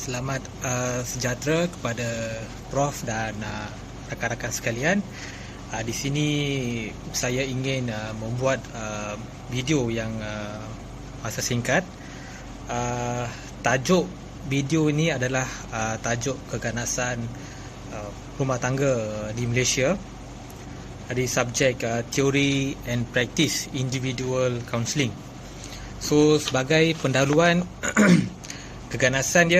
Selamat sejahtera kepada Prof dan rakan-rakan sekalian. Di sini saya ingin membuat video yang masa singkat. Tajuk video ini adalah tajuk keganasan rumah tangga di Malaysia. Ada subjek Theory and Practice Individual Counselling. So sebagai pendahuluan keganasan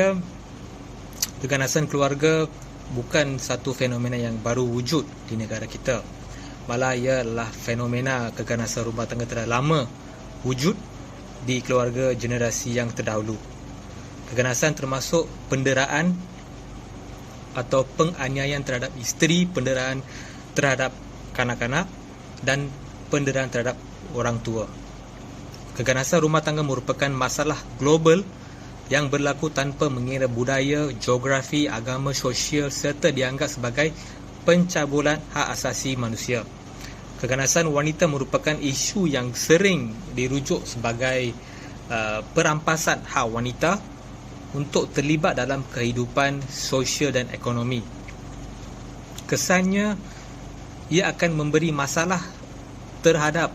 keluarga bukan satu fenomena yang baru wujud di negara kita. Malah ia adalah fenomena keganasan rumah tangga telah lama wujud di keluarga generasi yang terdahulu. Keganasan termasuk penderaan atau penganiayaan terhadap isteri, penderaan terhadap kanak-kanak dan penderaan terhadap orang tua. Keganasan rumah tangga merupakan masalah global yang berlaku tanpa mengira budaya, geografi, agama, sosial serta dianggap sebagai pencabulan hak asasi manusia. Keganasan wanita merupakan isu yang sering dirujuk sebagai perampasan hak wanita untuk terlibat dalam kehidupan sosial dan ekonomi. Kesannya, ia akan memberi masalah terhadap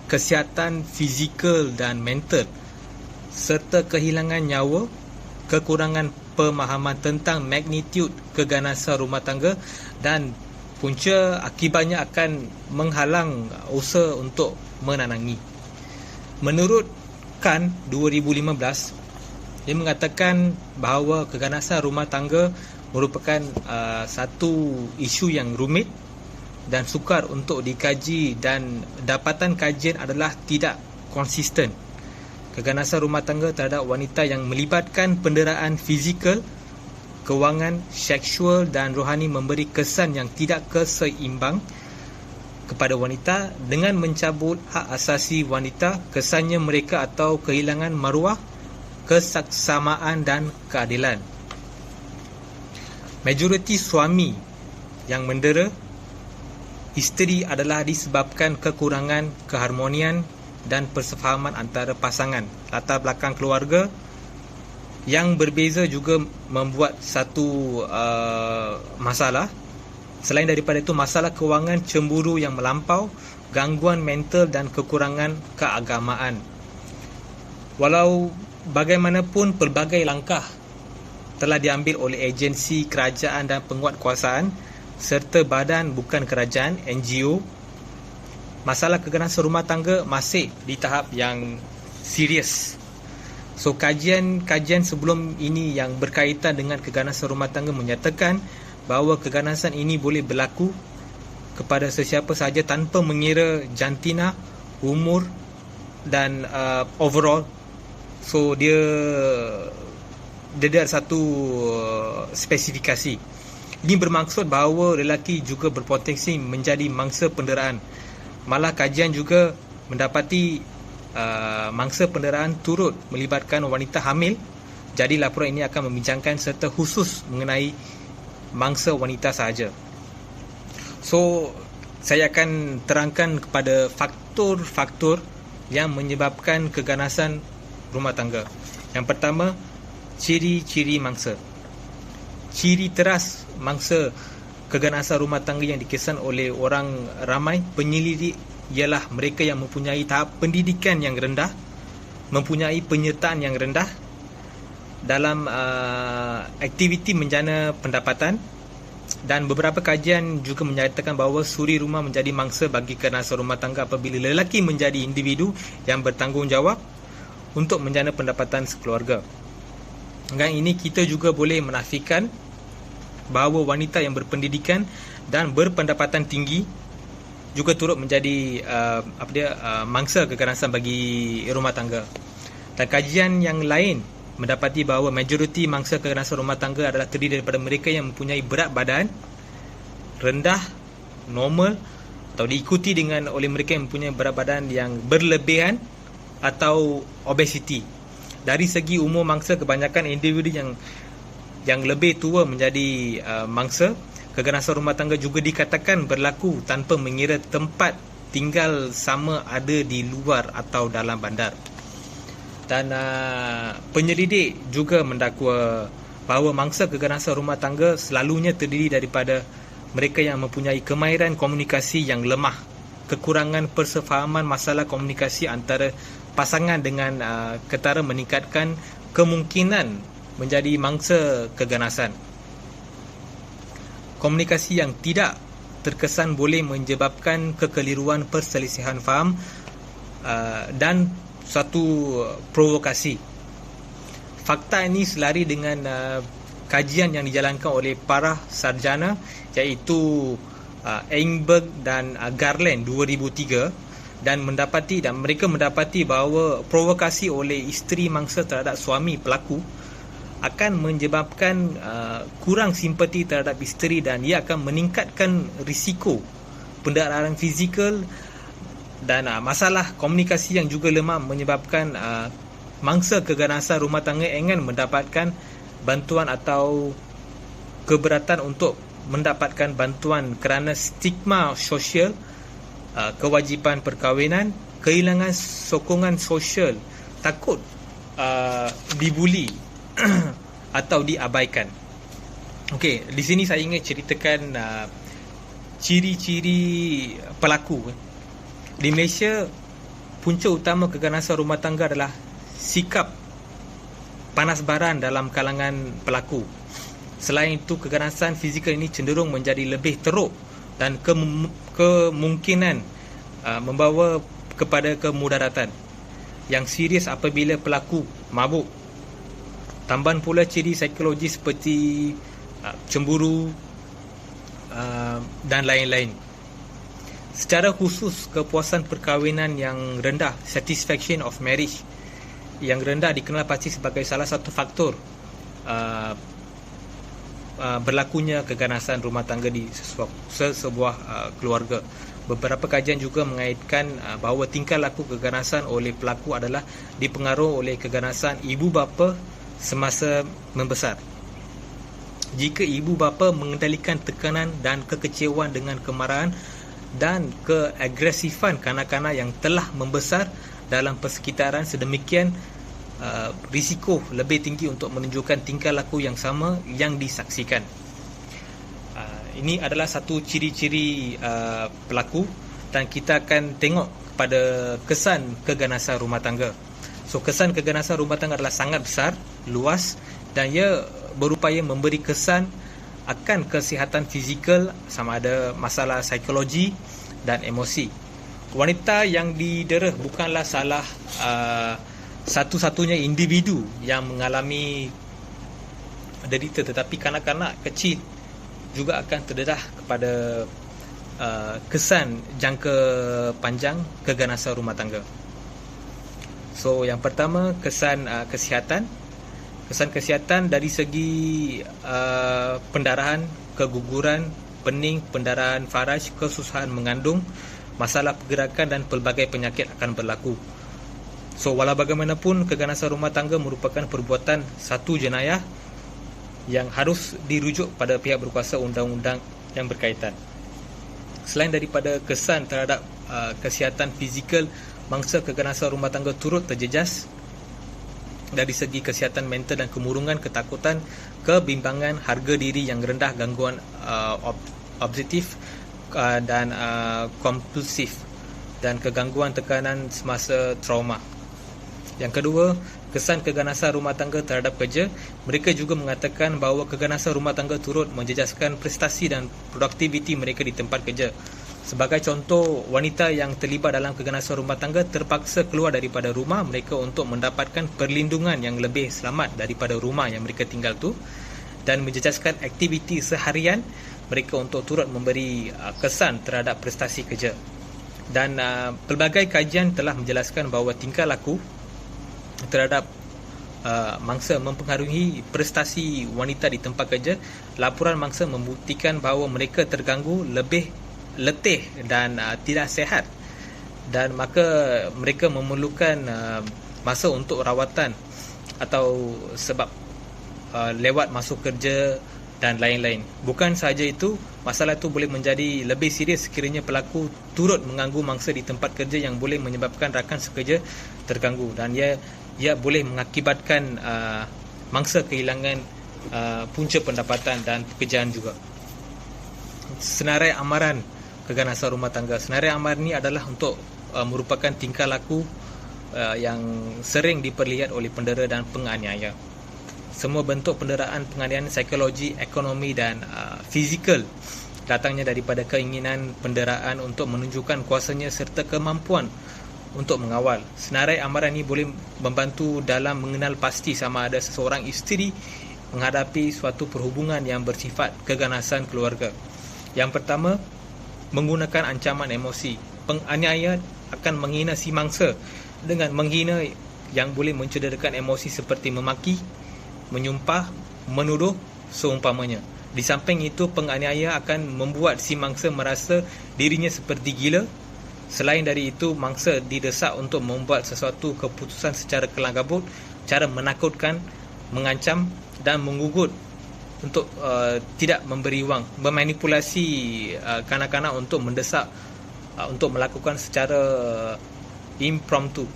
kesihatan fizikal dan mental serta kehilangan nyawa, kekurangan pemahaman tentang magnitud keganasan rumah tangga dan punca akibatnya akan menghalang usaha untuk menanangi. Menurut Khan 2015, dia mengatakan bahawa keganasan rumah tangga merupakan satu isu yang rumit dan sukar untuk dikaji dan dapatan kajian adalah tidak konsisten. Keganasan rumah tangga terhadap wanita yang melibatkan penderaan fizikal, kewangan, seksual dan rohani memberi kesan yang tidak keseimbang kepada wanita dengan mencabut hak asasi wanita, kesannya mereka atau kehilangan maruah, kesaksamaan dan keadilan. Majoriti suami yang mendera isteri adalah disebabkan kekurangan keharmonian dan persefahaman antara pasangan. Latar belakang keluarga yang berbeza juga membuat satu masalah. Selain daripada itu, masalah kewangan, cemburu yang melampau, gangguan mental dan kekurangan keagamaan. Walau bagaimanapun, pelbagai langkah telah diambil oleh agensi kerajaan dan penguatkuasaan serta badan bukan kerajaan, NGO, masalah keganasan rumah tangga masih di tahap yang serius. So kajian sebelum ini yang berkaitan dengan keganasan rumah tangga menyatakan bahawa keganasan ini boleh berlaku kepada sesiapa sahaja tanpa mengira jantina, umur dan overall. So dia ada satu spesifikasi. Ini bermaksud bahawa lelaki juga berpotensi menjadi mangsa penderaan. Malah kajian juga mendapati mangsa penderaan turut melibatkan wanita hamil. Jadi laporan ini akan membincangkan serta khusus mengenai mangsa wanita sahaja. So, saya akan terangkan kepada faktor-faktor yang menyebabkan keganasan rumah tangga. Yang pertama, ciri-ciri mangsa. Ciri teras mangsa keganasan rumah tangga yang dikesan oleh orang ramai penyelidik ialah mereka yang mempunyai tahap pendidikan yang rendah, mempunyai penyertaan yang rendah dalam aktiviti menjana pendapatan, dan beberapa kajian juga menyatakan bahawa suri rumah menjadi mangsa bagi keganasan rumah tangga apabila lelaki menjadi individu yang bertanggungjawab untuk menjana pendapatan sekeluarga. Dengan ini kita juga boleh menafikan bahawa wanita yang berpendidikan dan berpendapatan tinggi juga turut menjadi mangsa keganasan bagi rumah tangga. Dan kajian yang lain mendapati bahawa majoriti mangsa keganasan rumah tangga adalah terdiri daripada mereka yang mempunyai berat badan rendah, normal atau diikuti dengan oleh mereka yang mempunyai berat badan yang berlebihan atau obesiti. Dari segi umur mangsa, kebanyakan individu yang lebih tua menjadi mangsa keganasan rumah tangga juga dikatakan berlaku tanpa mengira tempat tinggal sama ada di luar atau dalam bandar. Dan penyelidik juga mendakwa bahawa mangsa keganasan rumah tangga selalunya terdiri daripada mereka yang mempunyai kemahiran komunikasi yang lemah, kekurangan persefahaman masalah komunikasi antara pasangan dengan ketara meningkatkan kemungkinan menjadi mangsa keganasan. Komunikasi yang tidak terkesan boleh menyebabkan kekeliruan perselisihan faham dan suatu provokasi. Fakta ini selari dengan kajian yang dijalankan oleh para sarjana iaitu Engberg dan Garland 2003 dan mereka mendapati bahawa provokasi oleh isteri mangsa terhadap suami pelaku akan menyebabkan kurang simpati terhadap isteri dan ia akan meningkatkan risiko pendarahan fizikal dan masalah komunikasi yang juga lemah menyebabkan mangsa keganasan rumah tangga ingin mendapatkan bantuan atau keberatan untuk mendapatkan bantuan kerana stigma sosial, kewajipan perkahwinan, kehilangan sokongan sosial, takut dibuli atau diabaikan. Okey, di sini saya ingin ceritakan ciri-ciri pelaku. Di Malaysia, punca utama keganasan rumah tangga adalah sikap panas baran dalam kalangan pelaku. Selain itu, keganasan fizikal ini cenderung menjadi lebih teruk dan kemungkinan membawa kepada kemudaratan yang serius apabila pelaku mabuk. Tambahan pula ciri psikologi seperti cemburu dan lain-lain. Secara khusus, kepuasan perkahwinan yang rendah, satisfaction of marriage yang rendah dikenal pasti sebagai salah satu faktor berlakunya keganasan rumah tangga di sebuah keluarga. Beberapa kajian juga mengaitkan bahawa tingkah laku keganasan oleh pelaku adalah dipengaruhi oleh keganasan ibu bapa semasa membesar. Jika ibu bapa mengendalikan tekanan dan kekecewaan dengan kemarahan dan keagresifan kanak-kanak yang telah membesar dalam persekitaran, sedemikian risiko lebih tinggi untuk menunjukkan tingkah laku yang sama yang disaksikan. Ini adalah satu ciri-ciri pelaku dan kita akan tengok pada kesan keganasan rumah tangga. So, kesan keganasan rumah tangga adalah sangat besar, luas dan ia berupaya memberi kesan akan kesihatan fizikal sama ada masalah psikologi dan emosi. Wanita yang didera bukanlah salah satu-satunya individu yang mengalami derita, tetapi kanak-kanak kecil juga akan terdedah kepada kesan jangka panjang keganasan rumah tangga. So, yang pertama, kesan kesihatan. Kesan kesihatan dari segi pendarahan, keguguran, pening, pendarahan faraj, kesusahan mengandung, masalah pergerakan dan pelbagai penyakit akan berlaku. So, walau bagaimanapun, keganasan rumah tangga merupakan perbuatan satu jenayah yang harus dirujuk pada pihak berkuasa undang-undang yang berkaitan. Selain daripada kesan terhadap kesihatan fizikal, mangsa keganasan rumah tangga turut terjejas dari segi kesihatan mental dan kemurungan, ketakutan, kebimbangan, harga diri yang rendah, gangguan obsesif dan kompulsif dan kegangguan tekanan semasa trauma. Yang kedua, kesan keganasan rumah tangga terhadap kerja. Mereka juga mengatakan bahawa keganasan rumah tangga turut menjejaskan prestasi dan produktiviti mereka di tempat kerja. Sebagai contoh, wanita yang terlibat dalam keganasan rumah tangga terpaksa keluar daripada rumah mereka untuk mendapatkan perlindungan yang lebih selamat daripada rumah yang mereka tinggal tu dan menjejaskan aktiviti seharian mereka untuk turut memberi kesan terhadap prestasi kerja. Dan pelbagai kajian telah menjelaskan bahawa tingkah laku terhadap mangsa mempengaruhi prestasi wanita di tempat kerja. Laporan mangsa membuktikan bahawa mereka terganggu, lebih letih dan tidak sihat, dan maka mereka memerlukan masa untuk rawatan atau sebab lewat masuk kerja dan lain-lain. Bukan sahaja itu, masalah itu boleh menjadi lebih serius sekiranya pelaku turut mengganggu mangsa di tempat kerja yang boleh menyebabkan rakan sekerja terganggu dan ia ia boleh mengakibatkan mangsa kehilangan punca pendapatan dan pekerjaan juga. Senarai amaran keganasan rumah tangga. Senarai amaran ini adalah untuk merupakan tingkah laku yang sering diperlihat oleh pendera dan penganiaya. Semua bentuk penderaan, penganiayaan psikologi, ekonomi dan fizikal datangnya daripada keinginan penderaan untuk menunjukkan kuasanya serta kemampuan untuk mengawal. Senarai amaran ini boleh membantu dalam mengenal pasti sama ada seseorang isteri menghadapi suatu perhubungan yang bersifat keganasan keluarga. Yang pertama, menggunakan ancaman emosi. Penganiaya akan menghina si mangsa dengan menghina yang boleh mencederakan emosi seperti memaki, menyumpah, menuduh seumpamanya. Di samping itu, penganiaya akan membuat si mangsa merasa dirinya seperti gila. Selain dari itu, mangsa didesak untuk membuat sesuatu keputusan secara kelang-kabut, cara menakutkan, mengancam dan menggugut untuk tidak memberi wang, memanipulasi kanak-kanak untuk mendesak untuk melakukan secara impromptu.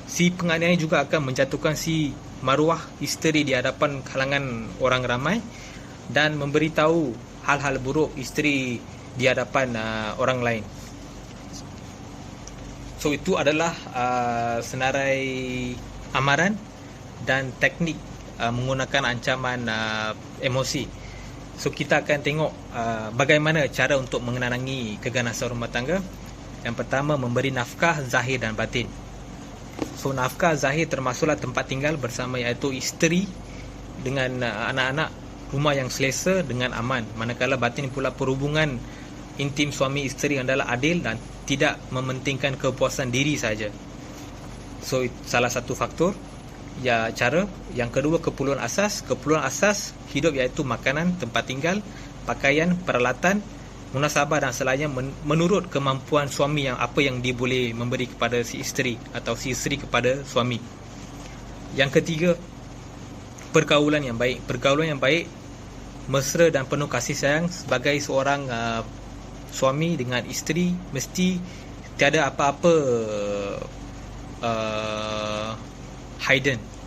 Si penganiaya juga akan menjatuhkan si maruah isteri di hadapan kalangan orang ramai dan memberitahu hal-hal buruk isteri di hadapan orang lain. So itu adalah senarai amaran dan teknik menggunakan ancaman emosi. So kita akan tengok bagaimana cara untuk mengenangi keganasan rumah tangga. Yang pertama, memberi nafkah zahir dan batin. So nafkah zahir termasuklah tempat tinggal bersama, iaitu isteri dengan anak-anak, rumah yang selesa dengan aman. Manakala batin pula perhubungan intim suami isteri adalah adil dan tidak mementingkan kepuasan diri saja. So salah satu faktor ya cara. Yang kedua, keperluan asas. Keperluan asas hidup iaitu makanan, tempat tinggal, pakaian, peralatan, munasabah dan selainnya menurut kemampuan suami yang apa yang dia boleh memberi kepada si isteri atau si isteri kepada suami. Yang ketiga, pergaulan yang baik. Pergaulan yang baik, mesra dan penuh kasih sayang. Sebagai seorang suami dengan isteri, mesti tiada apa-apa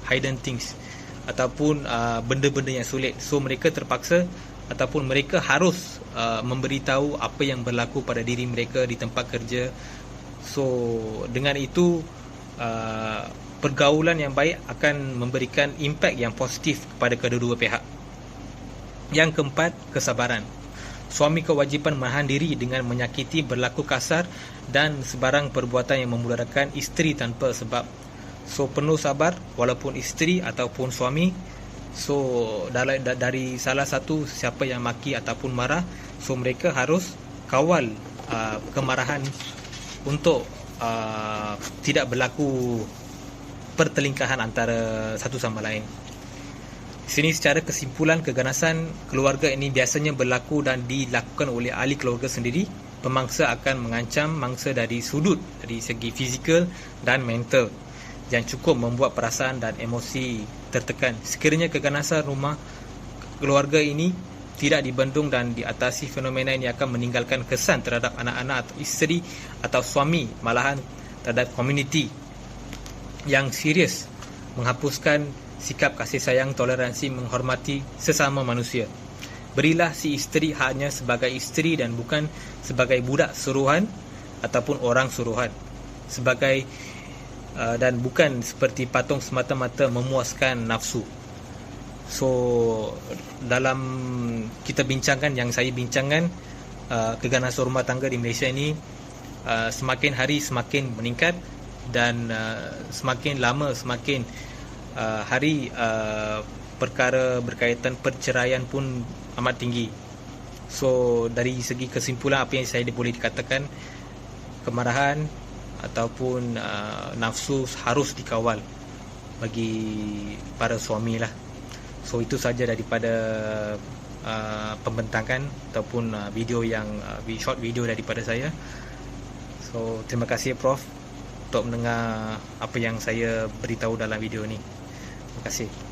hidden things ataupun benda-benda yang sulit. So mereka terpaksa ataupun mereka harus memberitahu apa yang berlaku pada diri mereka di tempat kerja. So dengan itu pergaulan yang baik akan memberikan impak yang positif kepada kedua-dua pihak. Yang keempat, kesabaran. Suami kewajipan menahan diri dengan menyakiti, berlaku kasar dan sebarang perbuatan yang memudaratkan isteri tanpa sebab. So penuh sabar walaupun isteri ataupun suami. So dari salah satu siapa yang maki ataupun marah, so mereka harus kawal kemarahan untuk tidak berlaku pertelingkahan antara satu sama lain. Sini secara kesimpulan, keganasan keluarga ini biasanya berlaku dan dilakukan oleh ahli keluarga sendiri. Pemangsa akan mengancam mangsa dari segi fizikal dan mental yang cukup membuat perasaan dan emosi tertekan. Sekiranya keganasan rumah keluarga ini tidak dibendung dan diatasi, fenomena ini akan meninggalkan kesan terhadap anak-anak atau isteri atau suami, malahan terhadap komuniti yang serius, menghapuskan sikap kasih sayang, toleransi, menghormati sesama manusia. Berilah si isteri haknya sebagai isteri dan bukan sebagai budak suruhan ataupun orang suruhan, dan bukan seperti patung semata-mata memuaskan nafsu. So dalam kita bincangkan, yang saya bincangkan, keganasan rumah tangga di Malaysia ini semakin hari semakin meningkat dan semakin lama semakin hari perkara berkaitan perceraian pun amat tinggi. So dari segi kesimpulan, apa yang saya boleh dikatakan, kemarahan ataupun nafsu harus dikawal bagi para suami lah. So itu saja daripada pembentangan ataupun short video daripada saya. So terima kasih Prof untuk mendengar apa yang saya beritahu dalam video ni. Terima kasih.